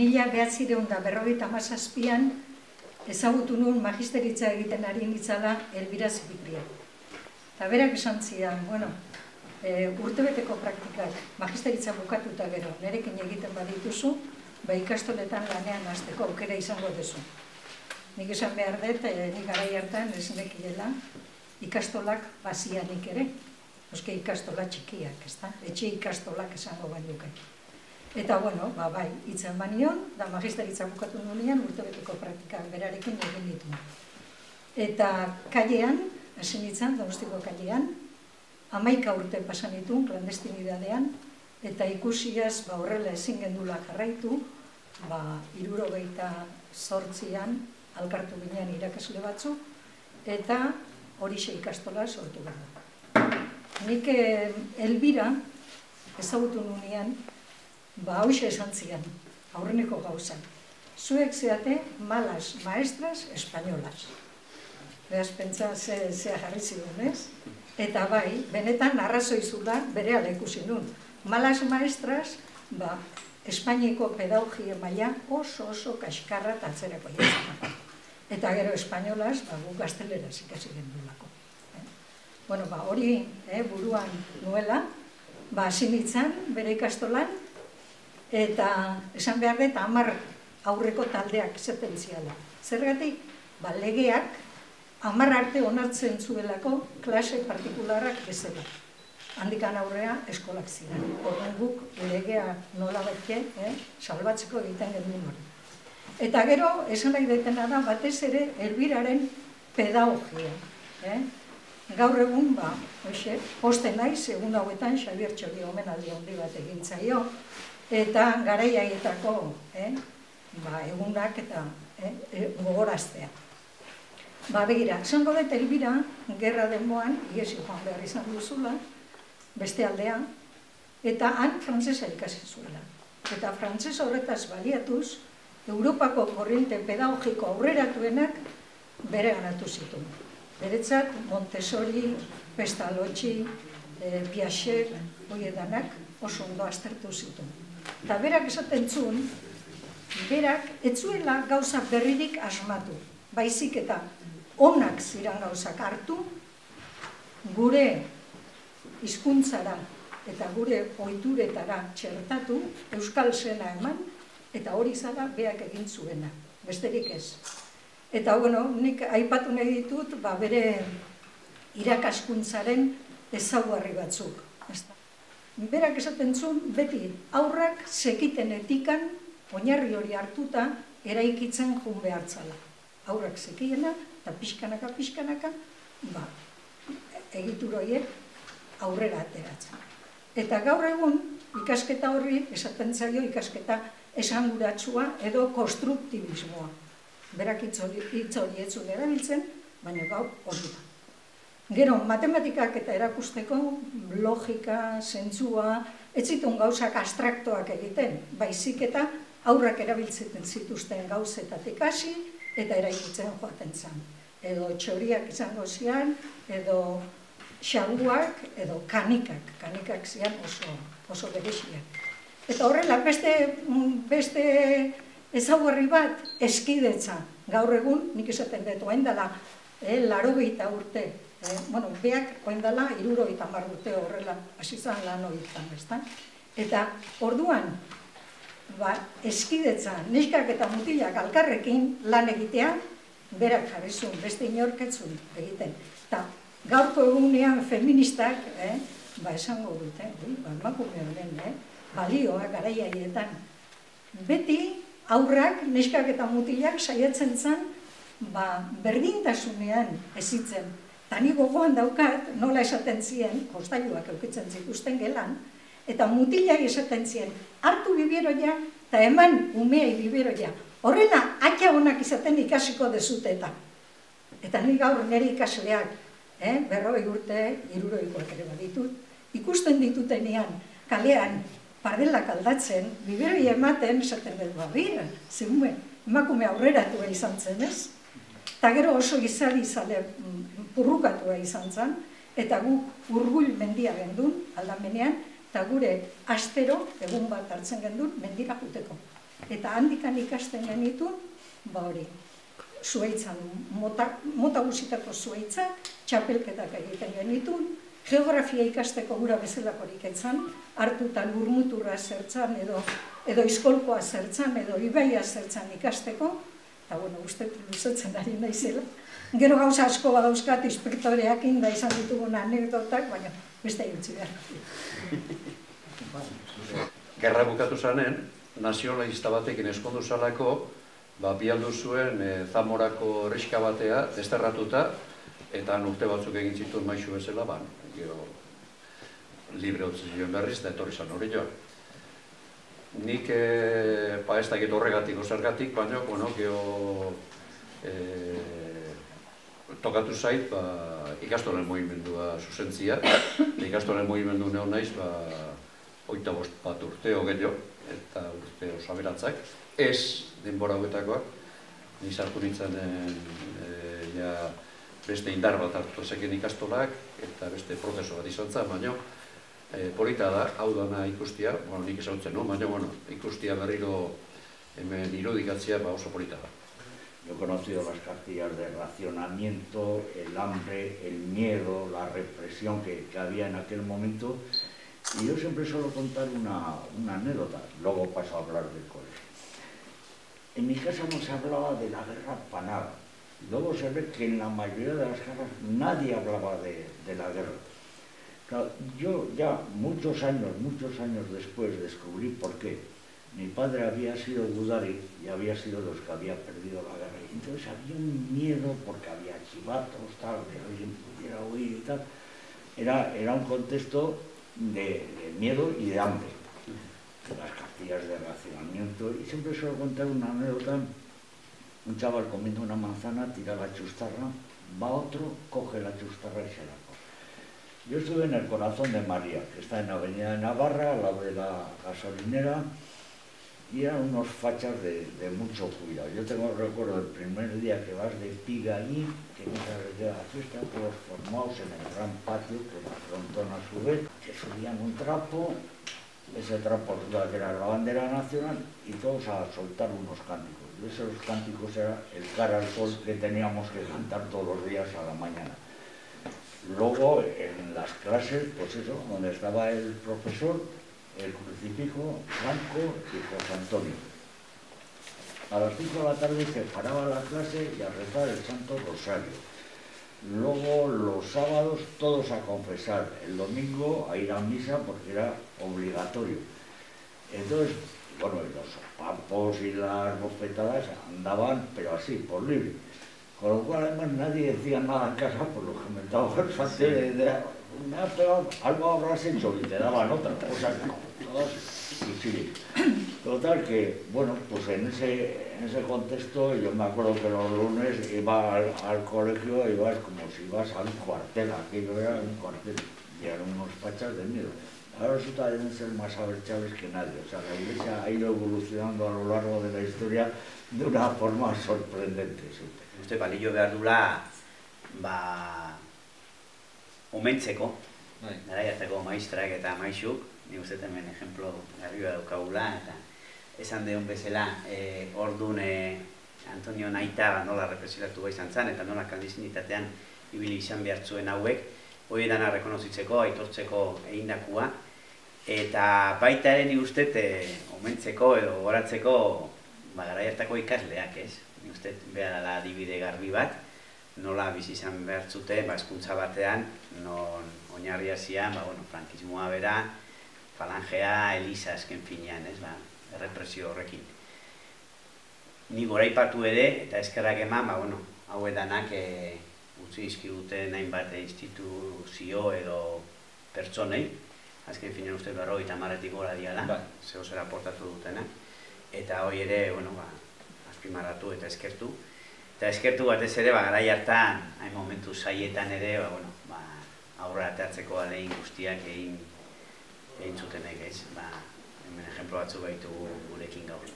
1957an ezagutu nuen magisteritza egiten ari nitzala Elbira Zibitria. Eta berak esan zidan, urtebeteko praktikak magisteritza bukatuta gero, nerekin egiten badituzu, ikastoletan lanean hasteko aukera izango duzu. Nik esan behar dut, nik garai hartan ez nekiela, ikastolak bazianik ere, oske ikastola txikiak, etxe ikastolak esango bainoke. Eta, bai, hitzen banion, da magisteritza bukatu nuenean, urtebeteko praktikak berarekin egin ditu. Eta kalean, hasi nintzen, Donostiko kalean, 11 urte pasan ditun, klandestinidadean, eta ikusiaz horrela ezin gendula jarraitu, 78an alkartu ginen irakasle batzuk, eta horixe ikastola sortu gara. Nik Elbira ezagutu nuenean, hauxe esan zian, aurreneko gauzak. Zuek zeate malas maestras espainolas. Beraz, pentsa zea jarri zidun, ez? Eta bai, benetan arrazoi zula berehala ikusi nun. Malas maestras, Espainiako pedagogia maila oso kaskarra eta atzerako jatzen. Eta gero espainolas, guk gazteleraz ikasi gendulako. Hori buruan nuela, hasi nintzen bere ikastolan, eta esan behar dut 10 aurreko taldeak izaten ziala. Zergatik, legeak 10 arte onartzen zuelako klase partikularrak bezala. Handikan aurrea eskolak ziren. Horren guk legea nola bete, salbatzeko egiten genuen hori. Eta gero, esan nahi detena da, batez ere, Elbiraren pedagogia. Gaur egun, posten naiz, egun hauetan, Xabier Txori omenaldi handi bat egin zaio, eta garaiaietako egunak eta gogoraztea. Begira, esango dut Elbira, gerra denboan, iesi joan behar izan duzula, beste aldea, eta han frantzesa ikasi zuela. Eta frantzesa horretaz baliatuz, Europako korriente pedagogiko aurreratuenak bere ganatu zituen. Beretzat, Montessori, Pestalozzi, Piaget, hoiedanak oso ondo aztertu zituen. Eta berak esaten zuen, berak etzuela gauza berririk asmatu, baizik eta onak ziren gauzak hartu, gure hizkuntzara eta gure ohituretara txertatu, euskal zena eman, eta hori zara beak egin zuena, besterik ez. Eta, nik aipatu nahi ditut, bere irakaskuntzaren ezaugarri batzuk. Berak esaten zuen, beti aurrak zekiten etikan, oinarri hori hartuta, eraikitzen joan behartzala. Aurrak zekiena, eta pixkanaka, egituroiek aurrera ateratzen. Eta gaur egun, ikasketa horri, esaten zaio, ikasketa esanguratsua edo konstruktibismoa. Berak hitz hori etzun erabiltzen, baina gaur hori da. Gero, matematikak eta erakusteko, logika, zentzua, ez zituen gauzak abstraktoak egiten, baizik eta aurrak erabiltzen zituzten gauzetatik hasi eta eraikitzen joaten zen. Edo txoriak izango zian, edo xaguak, edo kanikak. Kanikak zian oso beresiak. Eta horrela, beste ezaugarri bat, eskidetza. Gaur egun, nik esaten dut, oain dela, 80 urte. Beak oain dela, 70 urte horrela, hasi zan lan horietan, ezta? Eta orduan, eskidetza, neskak eta mutilak alkarrekin lan egitea, berak jarri zuen, beste inorketzun egiten. Eta gaurko egunean feministak, esango dute, emakume honen, balioa garaiaietan. Beti aurrak, neskak eta mutilak saiatzen zen, berdintasunean ezitzen. Eta ni gogoan daukat, nola esaten zien, jostailuak eukitzen zituzten gelan, eta mutilak esaten zien, hartu biberoia, eta eman umeei biberoia. Horrela, akia honak izaten ikasiko dezuteta. Eta ni gaur nire ikasleak, 40 urte, 60koak ere baditut, ikusten ditutenean, kalean, pardelak aldatzen, biberoia ematen, esaten dut, bira, zeume, emakume aurreratua izan zen, ez? Eta gero oso izale purrukatua izan zen, eta guk Urgull mendia gendun, aldamenean, eta gure astero, egun bat hartzen gendun, mendira juteko. Eta handikan ikasten genitun, hori, zuhaitzan, mota guzitako zuhaitzak, txapelketak egiten genitun, geografia ikasteko gura bezalakorik etzan, hartuta lurmuturra zertzan, edo iskolkoa zertzan, edo ibaia zertzan ikasteko, eta, uste luzetzen ari naizela. Gero gauza asko badauzkat inspektoreak inda izan ditugun anekdotak, baina beste egitzi behar. Gerra bukatu zanen, nazionalista batekin eskondu zalako, bialdu zuen Zamorako herrixka batea desterratuta, eta urte batzuk egin zituen maisu bezala, gero libre utzi zioen berriz, eta etorri zan hori joan. Nik, ez dakit horregatik ozergatik, baina, gero tokatu zait, ikastolen mugimendua zuzentzia, ikastolen mugimendu neon naiz, 25 urte gehiago, eta urte osaberatzak, ez denbora hauetakoak, niz hartu nintzen beste indar bat hartu zeken ikastolak, eta beste prozeso bat izan zen, baina polita da, hau dana ikustia, nik ezautzen, baina ikustia berriro hemen irudikatzea oso polita da. Yo he conocido las cartillas de racionamiento, el hambre, el miedo, la represión que había en aquel momento, y yo siempre suelo contar una anécdota, luego paso a hablar del colegio. En mi casa no se hablaba de la guerra para nada. Luego se ve que en la mayoría de las casas nadie hablaba de la guerra. Claro, yo ya muchos años después descubrí por qué. Mi padre había sido gudari y había sido los que había perdido la guerra. Y entonces había un miedo porque había chivatos, tal, que alguien pudiera huir y tal. Era un contexto de miedo y de hambre. Las cartillas de racionamiento. Y siempre suelo contar una anécdota. Un chaval comiendo una manzana, tira la chustarra, va otro, coge la chustarra y se la come. Yo estuve en el Corazón de María, que está en la Avenida de Navarra, al lado de la gasolinera, y eran unos fachas de mucho cuidado. Yo recuerdo el primer día que vas de piga allí, que no sabes de la fiesta, todos formados en el gran patio, que era frontón a su vez, que subían un trapo, ese trapo que era la bandera nacional, y todos a soltar unos cánticos. Y esos cánticos era el cara al sol que teníamos que cantar todos los días a la mañana. Luego, en las clases, pues eso, donde estaba el profesor, el crucifijo, Franco y José Antonio. A las 5 de la tarde se paraba la clase y a rezar el Santo Rosario. Luego los sábados todos a confesar, el domingo a ir a misa porque era obligatorio. Entonces, los sopapos y las bofetadas andaban, pero así, por libre. Con lo cual además nadie decía nada en casa por lo que me estaba me has pegado, algo habrás hecho y te daban otra cosa, y sí. Total que, pues en ese contexto yo me acuerdo que los lunes iba al colegio, ibas como si ibas a un cuartel, aquello era un cuartel, y eran unos fachas de miedo. Ahora resulta deben ser más aberchables que nadie, o sea, la Iglesia ha ido evolucionando a lo largo de la historia de una forma sorprendente. Uste, balio behar dula, omentzeko, garaiarteko maistrak eta maixuk, nik uste hemen ejemplo garria daukagula, eta esan deun bezala, orduan Antonio Naita nola represilatu izan zen, eta nola klandestinitatean ibili izan behar zuen hauek, hori dana rekonozitzeko, aitortzeko egindakua, eta baita ere nik uste omentzeko edo goratzeko garaiartako ikasleak, ez? Nik uste behar dela adibide garbi bat, nola bizi izan behar zute, hezkuntza batean, non oinarria zian, frankismoa bera, falangea, Eliza azken finean, ez, errepresio horrekin. Ni goraipatu ere, eta eskerrak eman, hau edanak utzi izkiguten hainbat instituzio edo pertsonei, azken finean uste 50 gora diala, zeo zera aportatu dutena, eta hori ere, azpimarratu eta eskertu. Eta eskertu batez ere, garai hartan, hain momentu zaietan ere, aurrera ateatzeko alegin guztiak egin zutenek, ez? Hemen ejemplo batzuk baitugu gurekin gaur.